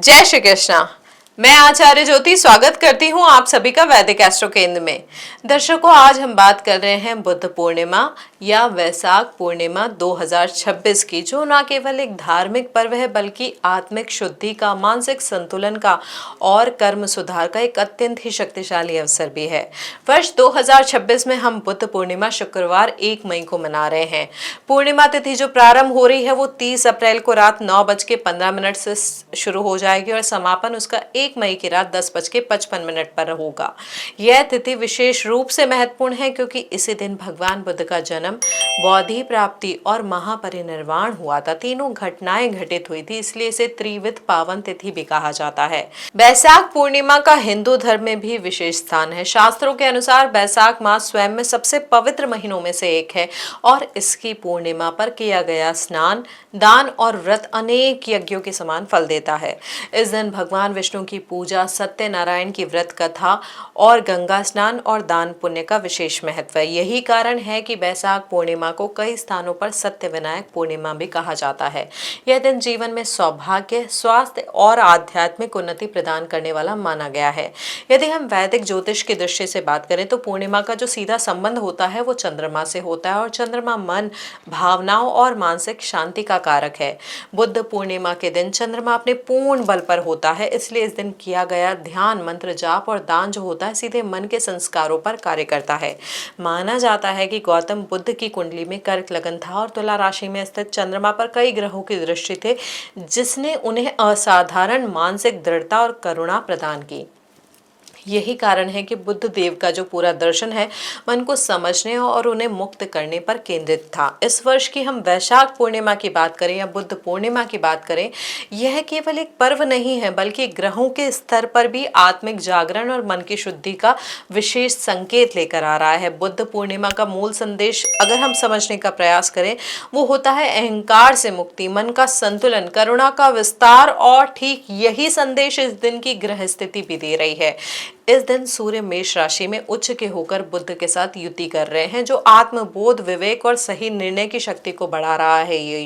जय श्री कृष्णा। मैं आचार्य ज्योति स्वागत करती हूँ आप सभी का वैदिक एस्ट्रो केंद्र में। दर्शकों, आज हम बात कर रहे हैं बुद्ध पूर्णिमा या वैशाख पूर्णिमा 2026 की, जो ना केवल एक धार्मिक पर्व है बल्कि आत्मिक शुद्धि का, मानसिक संतुलन का और कर्म सुधार का एक अत्यंत ही शक्तिशाली अवसर भी है। वर्ष 2026 में हम बुद्ध पूर्णिमा शुक्रवार 1 मई को मना रहे हैं। पूर्णिमा तिथि जो प्रारंभ हो रही है वो 30 अप्रैल को रात 9:15 से शुरू हो जाएगी और समापन उसका 1 मई की रात 10:55 पर होगा। यह तिथि विशेष रूप से महत्वपूर्ण है क्योंकि इसी दिन भगवान बुद्ध का जन्म, बौद्धि प्राप्ति और महापरिनिर्वाण हुआ था। तीनों घटनाएं घटित हुई थी, इसलिए इसे त्रिविध पावन तिथि भी कहा जाता है। वैशाख पूर्णिमा का हिंदू धर्म में भी विशेष स्थान है। शास्त्रों के अनुसार वैशाख मास स्वयं में सबसे पवित्र महीनों में से एक है और इसकी पूर्णिमा पर किया गया स्नान, दान और व्रत अनेक यज्ञों के समान फल देता है। इस दिन भगवान विष्णु की पूजा, सत्यनारायण की व्रत कथा और गंगा स्नान और दान पुण्य का विशेष महत्व है। यही कारण है कि वैशाख पूर्णिमा को कई स्थानों पर सत्य विनायक पूर्णिमा भी कहा जाता है। यह दिन जीवन में सौभाग्य, स्वास्थ्य और आध्यात्मिक उन्नति प्रदान करने वाला माना गया है। यदि हम वैदिक ज्योतिष की दृष्टि से बात करें तो पूर्णिमा का जो सीधा संबंध होता है वो चंद्रमा से होता है और चंद्रमा मन, भावनाओं और मानसिक शांति का कारक है। बुद्ध पूर्णिमा के दिन चंद्रमा अपने पूर्ण बल पर होता है, इसलिए इस दिन किया गया ध्यान, मंत्र जाप और दान जो होता है सीधे मन के संस्कारों पर कार्य करता है। माना जाता है कि गौतम बुद्ध की कुंडली में कर्क लगन था और तुला राशि में स्थित चंद्रमा पर कई ग्रहों की दृष्टि थे, जिसने उन्हें असाधारण मानसिक दृढ़ता और करुणा प्रदान की। यही कारण है कि बुद्ध देव का जो पूरा दर्शन है मन को समझने और उन्हें मुक्त करने पर केंद्रित था। इस वर्ष की हम वैशाख पूर्णिमा की बात करें या बुद्ध पूर्णिमा की बात करें, यह केवल एक पर्व नहीं है बल्कि ग्रहों के स्तर पर भी आत्मिक जागरण और मन की शुद्धि का विशेष संकेत लेकर आ रहा है। बुद्ध पूर्णिमा का मूल संदेश अगर हम समझने का प्रयास करें वो होता है अहंकार से मुक्ति, मन का संतुलन, करुणा का विस्तार, और ठीक यही संदेश इस दिन की ग्रह स्थिति भी दे रही है। इस दिन सूर्य मेष राशि में उच्च के होकर बुद्ध के साथ युति कर रहे हैं, जो आत्मबोध, विवेक और सही निर्णय की शक्ति को बढ़ा रहा है। ये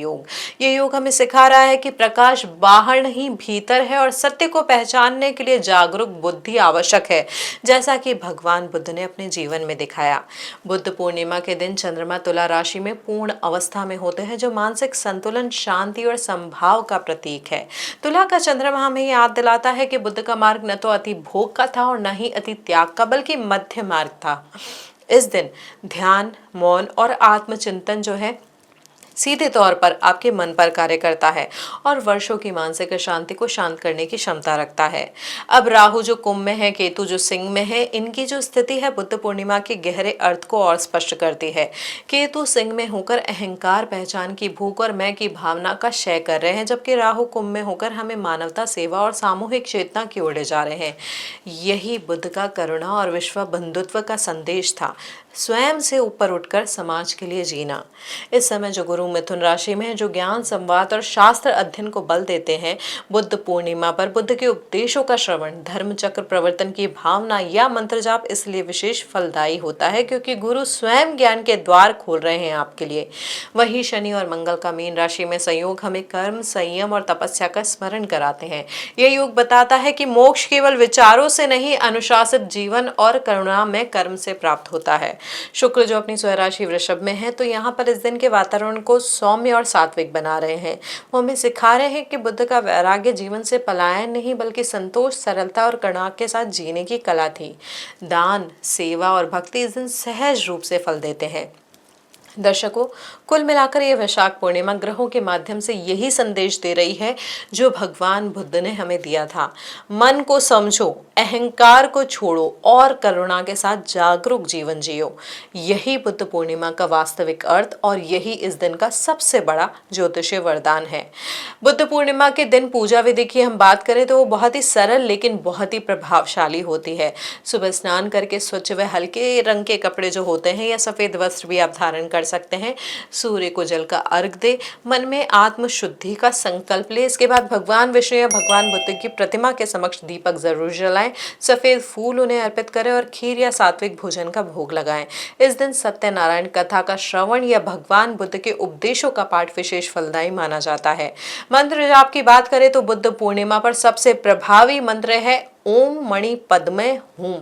योग हमें सिखा रहा है कि प्रकाश बाहर नहीं भीतर है और सत्य को पहचानने के लिए जागरूक बुद्धि आवश्यक है, जैसा कि भगवान बुद्ध ने अपने जीवन में दिखाया। बुद्ध पूर्णिमा के दिन चंद्रमा तुला राशि में पूर्ण अवस्था में होते हैं, जो मानसिक संतुलन, शांति और संभाव का प्रतीक है। तुला का चंद्रमा हमें याद दिलाता है कि बुद्ध का मार्ग न तो अति भोग का था और नहीं अति त्याग का, बल्कि मध्य मार्ग था। इस दिन ध्यान, मौन और आत्मचिंतन जो है सीधे तौर पर आपके मन पर कार्य करता है और वर्षों की मानसिक अशांति को शांत करने की क्षमता रखता है। अब राहु जो कुंभ में है, केतु जो सिंह में है, इनकी जो स्थिति है बुद्ध पूर्णिमा के गहरे अर्थ को और स्पष्ट करती है। केतु सिंह में होकर अहंकार, पहचान की भूख और मैं की भावना का क्षय कर रहे हैं, जबकि राहु कुंभ में होकर हमें मानवता, सेवा और सामूहिक चेतना की ओर ले जा रहे हैं। यही बुद्ध का करुणा और विश्व बंधुत्व का संदेश था, स्वयं से ऊपर उठकर समाज के लिए जीना। इस समय जो गुरु मिथुन राशि में है, जो ज्ञान, संवाद और शास्त्र अध्ययन को बल देते हैं, बुद्ध पूर्णिमा पर बुद्ध के उपदेशों का श्रवण, धर्म चक्र प्रवर्तन की भावना या मंत्र जाप इसलिए विशेष फलदायी होता है क्योंकि गुरु स्वयं ज्ञान के द्वार खोल रहे हैं आपके लिए। वही शनि और मंगल का मीन राशि में संयोग हमें कर्म, संयम और तपस्या का स्मरण कराते हैं। यह योग बताता है कि मोक्ष केवल विचारों से नहीं, अनुशासित जीवन और करुणा में कर्म से प्राप्त होता है। शुक्र जो अपनी स्वराशि वृषभ में है, तो यहाँ पर इस दिन के वातावरण को सौम्य और सात्विक बना रहे हैं। वो हमें सिखा रहे हैं कि बुद्ध का वैराग्य जीवन से पलायन नहीं बल्कि संतोष, सरलता और करुणा के साथ जीने की कला थी। दान, सेवा और भक्ति इस दिन सहज रूप से फल देते हैं। दर्शकों, कुल मिलाकर यह वैशाख पूर्णिमा ग्रहों के माध्यम से यही संदेश दे रही है जो भगवान बुद्ध ने हमें दिया था। मन को समझो, अहंकार को छोड़ो और करुणा के साथ जागरूक जीवन जियो। यही बुद्ध पूर्णिमा का वास्तविक अर्थ और यही इस दिन का सबसे बड़ा ज्योतिषीय वरदान है। बुद्ध पूर्णिमा के दिन पूजा विधि की हम बात करें तो वो बहुत ही सरल लेकिन बहुत ही प्रभावशाली होती है। सुबह स्नान करके स्वच्छ व हल्के रंग के कपड़े जो होते हैं या सफेद वस्त्र भी आप धारण कर कर सकते हैं। सूर्य को जल का अर्घ दे, मन में आत्म शुद्धि का संकल्प ले। इसके बाद भगवान विष्णु या भगवान बुद्ध की प्रतिमा के समक्ष दीपक जरूर जलाएं, सफेद फूल उन्हें अर्पित करें और खीर या सात्विक भोजन का भोग लगाएं। इस दिन सत्यनारायण कथा का श्रवण या भगवान बुद्ध के उपदेशों का पाठ विशेष फलदायी माना जाता है। मंत्र जाप की बात करें तो बुद्ध पूर्णिमा पर सबसे प्रभावी मंत्र है ओम मणि पद्मे हूम।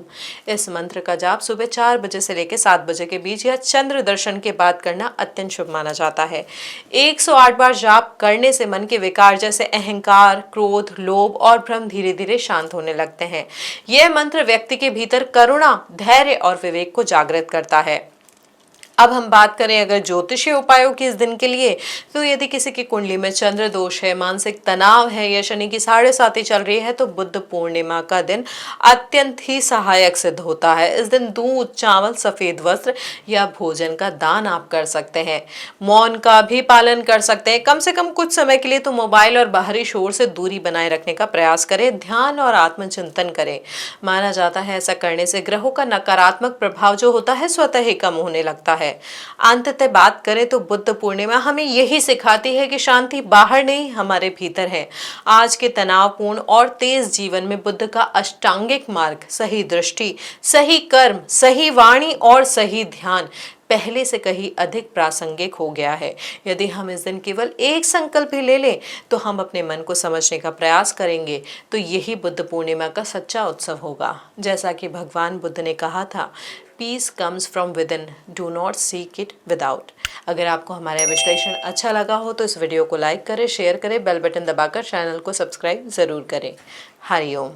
इस मंत्र का जाप सुबह 4 बजे से लेकर 7 बजे के बीच या चंद्र दर्शन के बाद करना अत्यंत शुभ माना जाता है। 108 बार जाप करने से मन के विकार जैसे अहंकार, क्रोध, लोभ और भ्रम धीरे धीरे शांत होने लगते हैं। यह मंत्र व्यक्ति के भीतर करुणा, धैर्य और विवेक को जागृत करता है। अब हम बात करें अगर ज्योतिषीय उपायों की इस दिन के लिए, तो यदि किसी की कुंडली में चंद्र दोष है, मानसिक तनाव है या शनि की 7.5 चल रही है, तो बुद्ध पूर्णिमा का दिन अत्यंत ही सहायक सिद्ध होता है। इस दिन दूध, चावल, सफेद वस्त्र या भोजन का दान आप कर सकते हैं। मौन का भी पालन कर सकते हैं। कम से कम कुछ समय के लिए तो मोबाइल और बाहरी शोर से दूरी बनाए रखने का प्रयास करें। ध्यान और आत्मचिंतन करें। माना जाता है ऐसा करने से ग्रहों का नकारात्मक प्रभाव जो होता है स्वतः ही कम होने लगता है। अंततः बात करें तो बुद्ध पूर्णिमा हमें यही सिखाती है कि शांति बाहर नहीं, हमारे भीतर है। आज के तनावपूर्ण और तेज जीवन में बुद्ध का अष्टांगिक मार्ग, सही दृष्टि, सही कर्म, सही वाणी और सही ध्यान पहले से कहीं अधिक प्रासंगिक हो गया है। यदि हम इस दिन केवल एक संकल्प ही ले लें तो हम अपने मन को समझने का प्रयास करेंगे, तो यही बुद्ध पूर्णिमा का सच्चा उत्सव होगा। जैसा कि भगवान बुद्ध ने कहा था, peace comes from within, do not seek it without. अगर आपको हमारा विश्लेषण अच्छा लगा हो तो इस वीडियो को लाइक करें, शेयर करें, बेल बटन दबाकर चैनल को सब्सक्राइब जरूर करें। हरिओम।